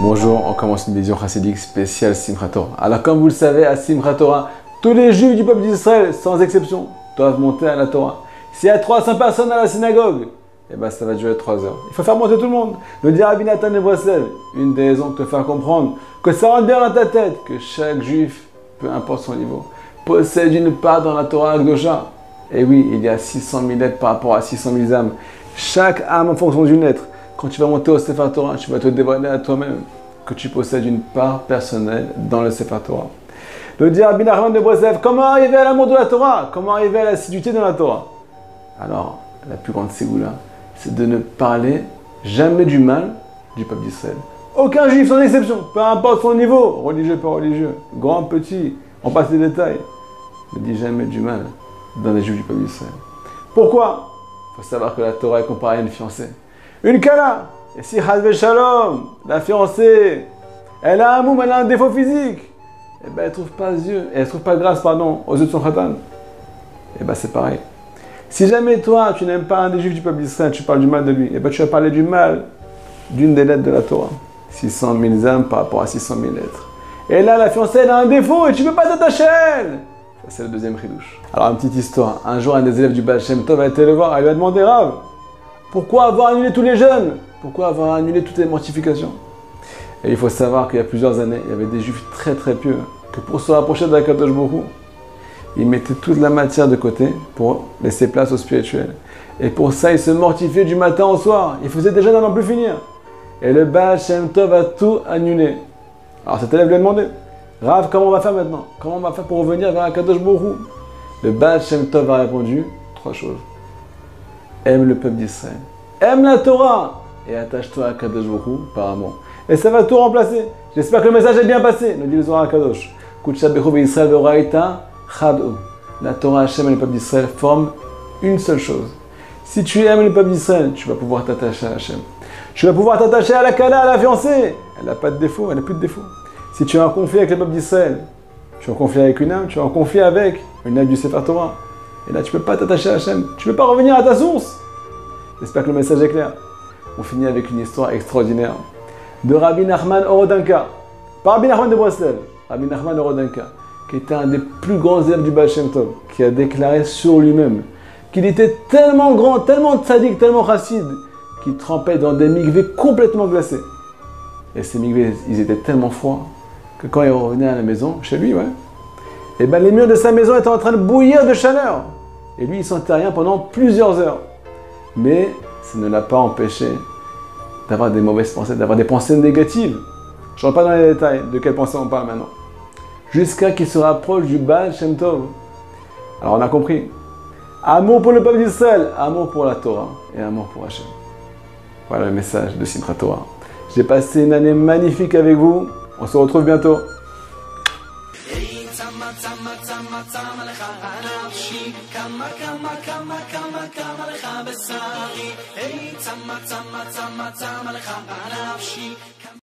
Bonjour, on commence une vision chassidique spéciale Simchat Torah. Alors comme vous le savez, à Simchat Torah, tous les juifs du peuple d'Israël, sans exception, doivent monter à la Torah. S'il y a 300 personnes à la synagogue, eh ben ça va durer 3 heures. Il faut faire monter tout le monde. Le dit Rabbi Nathan de Breslev, une des raisons de te faire comprendre que ça rentre bien dans ta tête, que chaque juif, peu importe son niveau, possède une part dans la Torah Akdosha. Et oui, il y a 600 000 lettres par rapport à 600 000 âmes. Chaque âme en fonction d'une lettre. Quand tu vas monter au Sefer Torah, tu vas te dévoiler à toi-même que tu possèdes une part personnelle dans le Sefer Torah. Le dit Rabbi Nachman de Breslev, comment arriver à l'amour de la Torah? Comment arriver à l'assiduité de la Torah? Alors, la plus grande ségoula, c'est de ne parler jamais du mal du peuple d'Israël. Aucun juif sans exception, peu importe son niveau, religieux, pas religieux, grand, petit, on passe les détails. Ne dis jamais du mal dans les juifs du peuple d'Israël. Pourquoi? Il faut savoir que la Torah est comparée à une fiancée. Une kala. Et si Hazve Shalom, la fiancée, elle a un moum, elle a un défaut physique, eh ben elle trouve pas elle trouve pas grâce, aux yeux de son khatan. Eh ben c'est pareil. Si jamais toi, tu n'aimes pas un des juifs du peuple d'Israël, tu parles du mal de lui, eh ben tu vas parler du mal d'une des lettres de la Torah. 600 000 âmes par rapport à 600 000 lettres. Et là, la fiancée, elle a un défaut et tu ne peux pas t'attacher à elle. Ça, c'est le deuxième chidouche. Alors, une petite histoire. Un jour, un des élèves du Baal Shem Tov a été le voir. Elle lui a demandé, Rav, pourquoi avoir annulé tous les jeûnes? Pourquoi avoir annulé toutes les mortifications? Et il faut savoir qu'il y a plusieurs années, il y avait des juifs très très pieux que pour se rapprocher de la Kadosh Baruch Hu, ils mettaient toute la matière de côté pour laisser place au spirituel. Et pour ça, ils se mortifiaient du matin au soir. Ils faisaient des jeûnes à n'en plus finir. Et le Baal Shem Tov a tout annulé. Alors cet élève lui a demandé, Rav, comment on va faire maintenant? Comment on va faire pour revenir vers la Kadosh Baruch Hu? Le Baal Shem Tov a répondu 3 choses. Aime le peuple d'Israël. Aime la Torah. Et attache-toi à Kadosh Baruch Hu par amour. Et ça va tout remplacer. J'espère que le message est bien passé, nous dit le Zohar HaKadosh. La Torah, Hashem et le peuple d'Israël forment une seule chose. Si tu aimes le peuple d'Israël, tu vas pouvoir t'attacher à Hashem. Tu vas pouvoir t'attacher à la Kala, à la fiancée. Elle n'a pas de défaut, elle n'a plus de défaut. Si tu as un conflit avec le peuple d'Israël, tu es en conflit avec une âme, tu es en conflit avec une âme du Sefer Torah. Et là, tu ne peux pas t'attacher à Hashem. Tu ne peux pas revenir à ta source. J'espère que le message est clair. On finit avec une histoire extraordinaire de Rabbi Nachman Orodenka. Pas Rabbi Nachman de Breslev, Rabbi Nachman Orodenka, qui était un des plus grands élèves du Baal Shem Tov, qui a déclaré sur lui-même qu'il était tellement grand, tellement tzaddik, tellement chassid, qu'il trempait dans des mikvés complètement glacés. Et ces mikvés, ils étaient tellement froids que quand il revenait à la maison, chez lui, et ben les murs de sa maison étaient en train de bouillir de chaleur. Et lui, il sentait rien pendant plusieurs heures. Mais ça ne l'a pas empêché d'avoir des mauvaises pensées, d'avoir des pensées négatives. Je ne rentre pas dans les détails de quelles pensées on parle maintenant. Jusqu'à qu'il se rapproche du Baal Shem Tov. Alors on a compris. Amour pour le peuple d'Israël, amour pour la Torah et amour pour Hashem. Voilà le message de Simchat Torah. J'ai passé une année magnifique avec vous. On se retrouve bientôt.